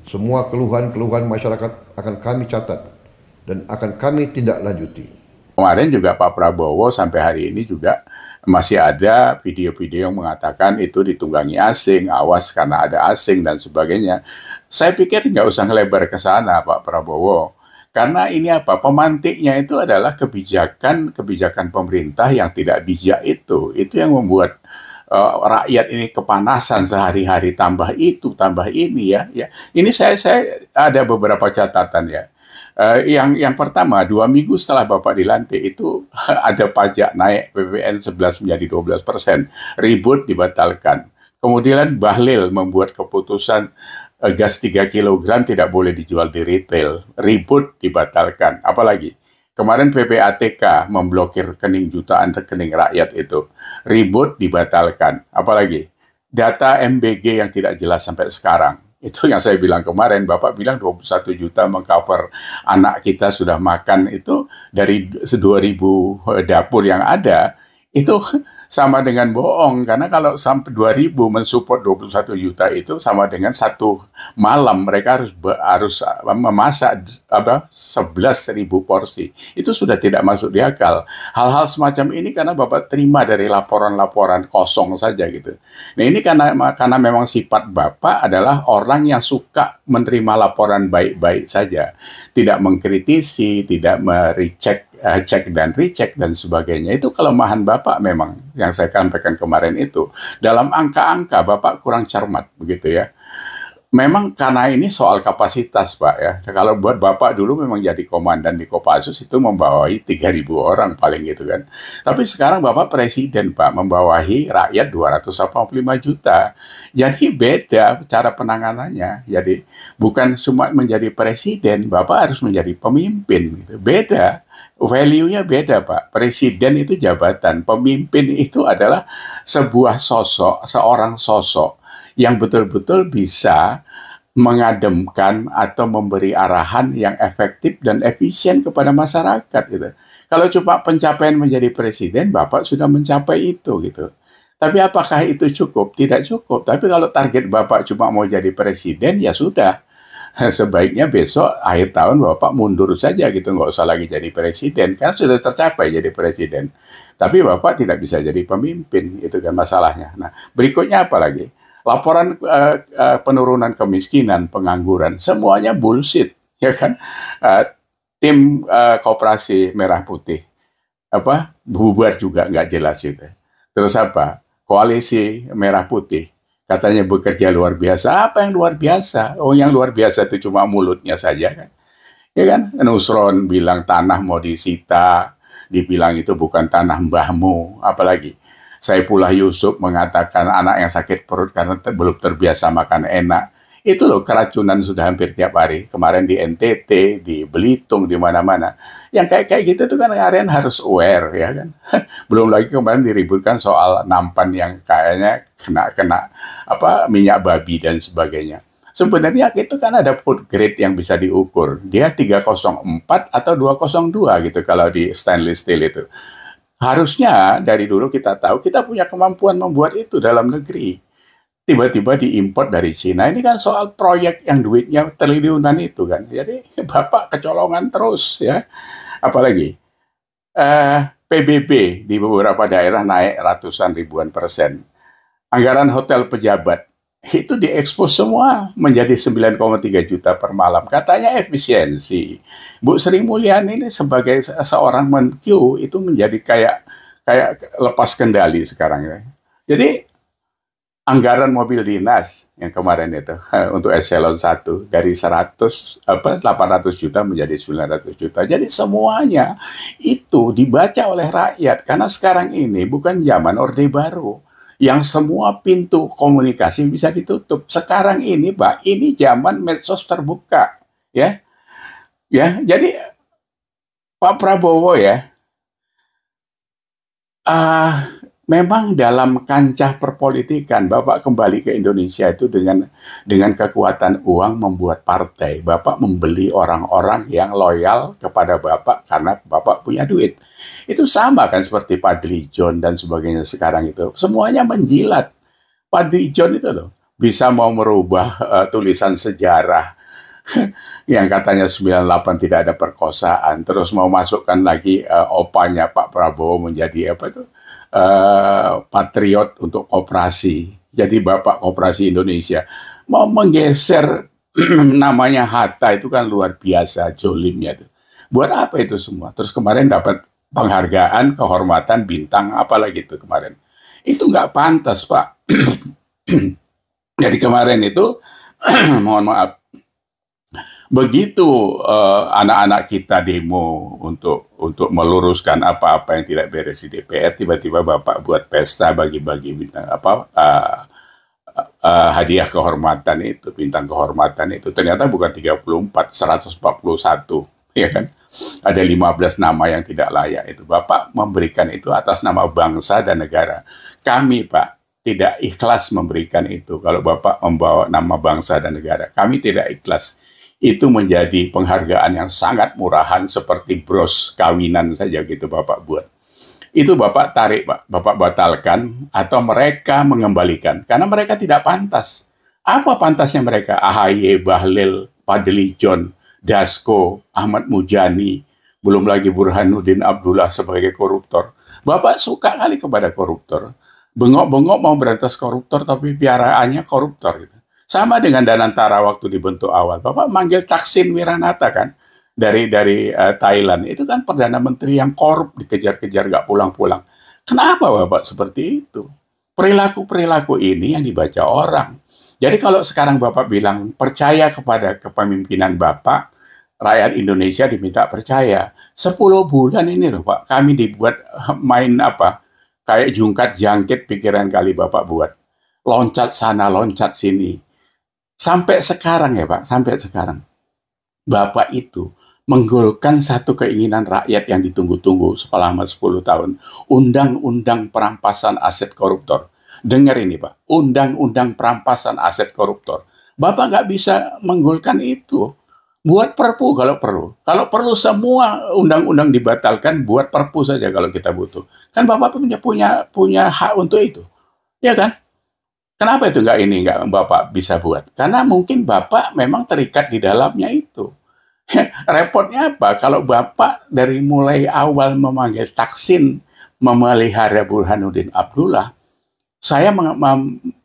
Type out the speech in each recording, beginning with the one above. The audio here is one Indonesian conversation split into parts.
Semua keluhan-keluhan masyarakat akan kami catat dan akan kami tindak lanjuti. Kemarin juga Pak Prabowo sampai hari ini juga masih ada video-video yang mengatakan itu ditunggangi asing, awas karena ada asing dan sebagainya. Saya pikir nggak usah ngelebar ke sana Pak Prabowo. Karena ini apa? Pemantiknya itu adalah kebijakan pemerintah yang tidak bijak itu. Itu yang membuat rakyat ini kepanasan sehari-hari, tambah itu, tambah ini ya. Ya. Ini saya ada beberapa catatan ya. Yang pertama, 2 minggu setelah Bapak dilantik itu ada pajak naik PPN 11 menjadi 12%, ribut dibatalkan. Kemudian Bahlil membuat keputusan gas 3 kilogram tidak boleh dijual di retail, ribut dibatalkan. Apalagi kemarin PPATK memblokir rekening jutaan rekening rakyat itu, ribut dibatalkan. Apalagi data MBG yang tidak jelas sampai sekarang. Itu yang saya bilang kemarin, Bapak bilang 21 juta mengcover anak kita sudah makan itu dari 2.000 dapur yang ada, itu sama dengan bohong. Karena kalau sampai 2.000 mensupport 21 juta itu sama dengan satu malam mereka harus memasak 11.000 porsi. Itu sudah tidak masuk di akal. Hal-hal semacam ini karena Bapak terima dari laporan-laporan kosong saja gitu. Nah ini karena memang sifat Bapak adalah orang yang suka menerima laporan baik-baik saja, tidak mengkritisi, tidak merecek, cek dan recheck dan sebagainya. Itu kelemahan Bapak memang yang saya sampaikan kemarin itu. Dalam angka-angka Bapak kurang cermat begitu ya. Memang karena ini soal kapasitas, Pak ya. Kalau buat Bapak dulu memang jadi komandan di Kopassus itu membawahi 3.000 orang paling gitu kan. Tapi sekarang Bapak presiden, Pak, membawahi rakyat 285 juta. Jadi beda cara penanganannya. Jadi bukan cuma menjadi presiden, Bapak harus menjadi pemimpin gitu. Beda. Value-nya beda, Pak. Presiden itu jabatan, pemimpin itu adalah sebuah sosok, seorang sosok yang betul-betul bisa mengademkan atau memberi arahan yang efektif dan efisien kepada masyarakat gitu. Kalau cuma pencapaian menjadi presiden, Bapak sudah mencapai itu gitu. Tapi apakah itu cukup? Tidak cukup. Tapi kalau target Bapak cuma mau jadi presiden, ya sudah. Sebaiknya besok akhir tahun Bapak mundur saja gitu, nggak usah lagi jadi presiden, karena sudah tercapai jadi presiden. Tapi Bapak tidak bisa jadi pemimpin, itu kan masalahnya. Nah, berikutnya apa lagi? Laporan penurunan kemiskinan, pengangguran, semuanya bullshit, ya kan? Tim Koperasi Merah Putih bubar juga nggak jelas itu. Terus apa? Koalisi Merah Putih katanya bekerja luar biasa. Apa yang luar biasa? Oh, yang luar biasa itu cuma mulutnya saja kan? Ya kan? Nusron bilang tanah mau disita, dibilang itu bukan tanah mbahmu, apalagi Saifullah Yusuf mengatakan anak yang sakit perut karena belum terbiasa makan enak. Itu loh, keracunan sudah hampir tiap hari. Kemarin di NTT, di Belitung, di mana-mana. Yang kayak gitu tuh kan kalian harus aware, ya kan. Belum lagi kemarin diributkan soal nampan yang kayaknya kena minyak babi dan sebagainya. Sebenarnya itu kan ada food grade yang bisa diukur. Dia 304 atau 202 gitu kalau di stainless steel itu. Harusnya dari dulu kita tahu kita punya kemampuan membuat itu dalam negeri. Tiba-tiba diimpor dari Cina. Ini kan soal proyek yang duitnya triliunan itu kan. Jadi Bapak kecolongan terus ya. Apalagi PBB di beberapa daerah naik ratusan ribuan persen. Anggaran hotel pejabat itu diekspos semua menjadi 9,3 juta per malam. Katanya efisiensi. Bu Sri Mulyani ini sebagai seorang Menkyu itu menjadi kayak lepas kendali sekarang ya. Jadi anggaran mobil dinas yang kemarin itu untuk eselon 1 dari 800 juta menjadi 900 juta. Jadi semuanya itu dibaca oleh rakyat karena sekarang ini bukan zaman Orde Baru yang semua pintu komunikasi bisa ditutup. Sekarang ini, Pak, ini zaman medsos terbuka, ya. Ya, jadi Pak Prabowo ya, memang dalam kancah perpolitikan Bapak kembali ke Indonesia itu dengan kekuatan uang membuat partai. Bapak membeli orang-orang yang loyal kepada Bapak karena Bapak punya duit. Itu sama kan seperti Fadly John dan sebagainya sekarang itu. Semuanya menjilat. Fadly John itu loh. bisa mau merubah tulisan sejarah yang katanya 98 tidak ada perkosaan, terus mau masukkan lagi opanya Pak Prabowo menjadi apa itu patriot untuk koperasi. Jadi Bapak Koperasi Indonesia mau menggeser namanya Hatta itu kan luar biasa jolimnya itu. Buat apa itu semua? Terus kemarin dapat penghargaan, kehormatan, bintang, apalagi itu kemarin. Itu nggak pantas, Pak. Jadi kemarin itu, mohon maaf, begitu anak-anak kita demo untuk meluruskan apa-apa yang tidak beres di DPR, tiba-tiba Bapak buat pesta bagi-bagi bintang hadiah kehormatan itu, bintang kehormatan itu. Ternyata bukan 34, 141, ya kan? Ada 15 nama yang tidak layak itu. Bapak memberikan itu atas nama bangsa dan negara. Kami, Pak, tidak ikhlas memberikan itu. Kalau Bapak membawa nama bangsa dan negara, kami tidak ikhlas. Itu menjadi penghargaan yang sangat murahan seperti bros kawinan saja gitu Bapak buat. Itu Bapak tarik, Pak. Bapak batalkan atau mereka mengembalikan. Karena mereka tidak pantas. Apa pantasnya mereka? AHY, Bahlil, Fadli John, Dasko, Ahmad Mujani, belum lagi Burhanuddin Abdullah sebagai koruptor. Bapak suka kali kepada koruptor. Bengok-bengok mau berantas koruptor, tapi piaraannya koruptor. Gitu. Sama dengan Danantara waktu dibentuk awal. Bapak manggil Thaksin Wiranata kan, dari Thailand. Itu kan Perdana Menteri yang korup, dikejar-kejar, nggak pulang-pulang. Kenapa Bapak seperti itu? Perilaku-perilaku ini yang dibaca orang. Jadi kalau sekarang Bapak bilang percaya kepada kepemimpinan Bapak, rakyat Indonesia diminta percaya. 10 bulan ini loh Pak, kami dibuat main apa? Kayak jungkat jangkit pikiran kali Bapak buat. Loncat sana, loncat sini. Sampai sekarang ya Pak, sampai sekarang. Bapak itu menggolkan satu keinginan rakyat yang ditunggu-tunggu selama 10 tahun. Undang-undang perampasan aset koruptor. Dengar ini Pak, undang-undang perampasan aset koruptor. Bapak nggak bisa menggolkan itu. Buat perpu kalau perlu. Kalau perlu semua undang-undang dibatalkan, buat perpu saja kalau kita butuh. Kan Bapak punya hak untuk itu. Ya kan? Kenapa itu nggak Bapak bisa buat? Karena mungkin Bapak memang terikat di dalamnya itu. Repotnya apa? Kalau Bapak dari mulai awal memanggil Thaksin memelihara Burhanuddin Abdullah, saya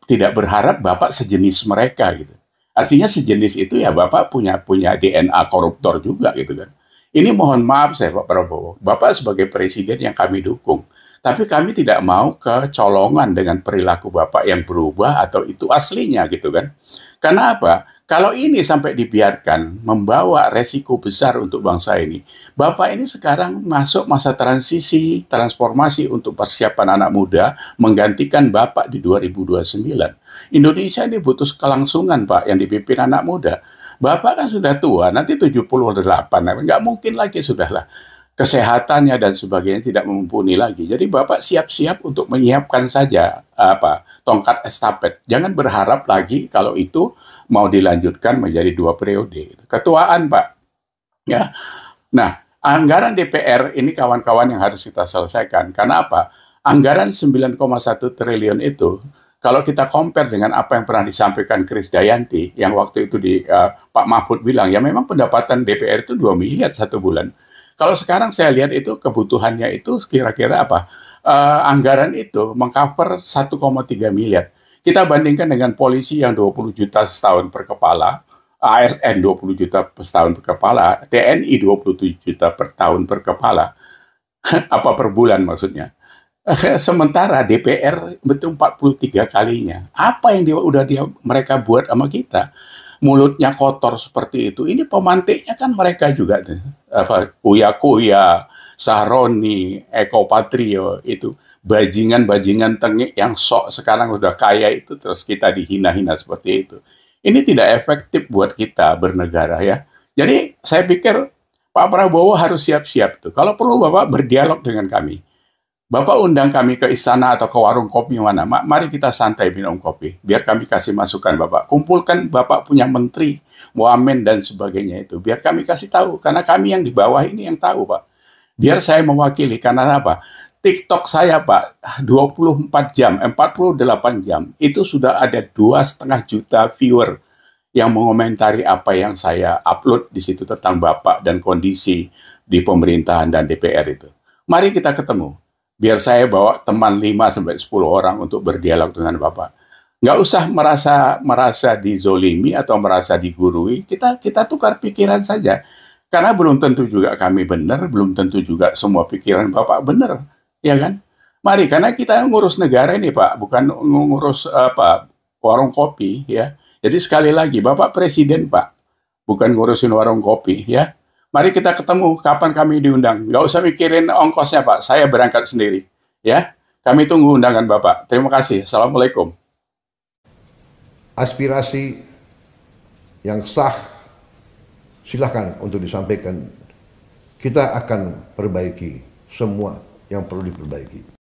tidak berharap Bapak sejenis mereka gitu. Artinya sejenis itu ya Bapak punya DNA koruptor juga gitu kan. Ini mohon maaf saya Pak Prabowo, Bapak sebagai presiden yang kami dukung. Tapi kami tidak mau kecolongan dengan perilaku Bapak yang berubah atau itu aslinya gitu kan. Karena apa? Kalau ini sampai dibiarkan membawa resiko besar untuk bangsa ini. Bapak ini sekarang masuk masa transisi, transformasi untuk persiapan anak muda menggantikan Bapak di 2029. Indonesia ini butuh kelangsungan Pak yang dipimpin anak muda. Bapak kan sudah tua, nanti 78, nggak mungkin lagi sudahlah. Kesehatannya dan sebagainya tidak mumpuni lagi. Jadi Bapak siap-siap untuk menyiapkan saja tongkat estafet. Jangan berharap lagi kalau itu mau dilanjutkan menjadi 2 periode. Ketuaan Pak. Ya. Nah, anggaran DPR ini kawan-kawan yang harus kita selesaikan. Karena apa? Anggaran 9,1 triliun itu kalau kita compare dengan apa yang pernah disampaikan Krisdayanti yang waktu itu Pak Mahfud bilang ya memang pendapatan DPR itu 2 miliar 1 bulan. Kalau sekarang saya lihat itu kebutuhannya itu kira-kira apa? Anggaran itu mengcover 1,3 miliar. Kita bandingkan dengan polisi yang 20 juta setahun per kepala, ASN 20 juta setahun per kepala, TNI 27 juta per tahun per kepala. Apa per bulan maksudnya. Sementara DPR betul 43 kalinya. Apa yang mereka buat sama kita? Mulutnya kotor seperti itu. Ini pemantiknya kan mereka juga. Uya Kuya, Sahroni, Eko Patrio, itu bajingan-bajingan tengik yang sok sekarang udah kaya itu, terus kita dihina-hina seperti itu. Ini tidak efektif buat kita bernegara ya. Jadi saya pikir Pak Prabowo harus siap-siap tuh. Kalau perlu Bapak berdialog dengan kami. Bapak undang kami ke istana atau ke warung kopi mana, mari kita santai minum kopi. Biar kami kasih masukan Bapak. Kumpulkan Bapak punya menteri, wamen dan sebagainya itu. Biar kami kasih tahu, karena kami yang di bawah ini yang tahu Pak. Biar saya mewakili, karena apa? TikTok saya, Pak, 24 jam, 48 jam, itu sudah ada 2,5 juta viewer yang mengomentari apa yang saya upload di situ tentang Bapak dan kondisi di pemerintahan dan DPR itu. Mari kita ketemu. Biar saya bawa teman 5-10 orang untuk berdialog dengan Bapak. Nggak usah merasa dizolimi atau merasa digurui. Kita tukar pikiran saja. Karena belum tentu juga kami benar, belum tentu juga semua pikiran Bapak benar, ya kan? Mari, karena kita ngurus negara ini, Pak, bukan ngurus warung kopi, ya. Jadi sekali lagi, Bapak Presiden, Pak, bukan ngurusin warung kopi, ya. Mari kita ketemu, kapan kami diundang. Nggak usah mikirin ongkosnya, Pak. Saya berangkat sendiri, ya. Kami tunggu undangan Bapak. Terima kasih. Assalamualaikum. Aspirasi yang sah silahkan untuk disampaikan. Kita akan perbaiki semua yang perlu diperbaiki.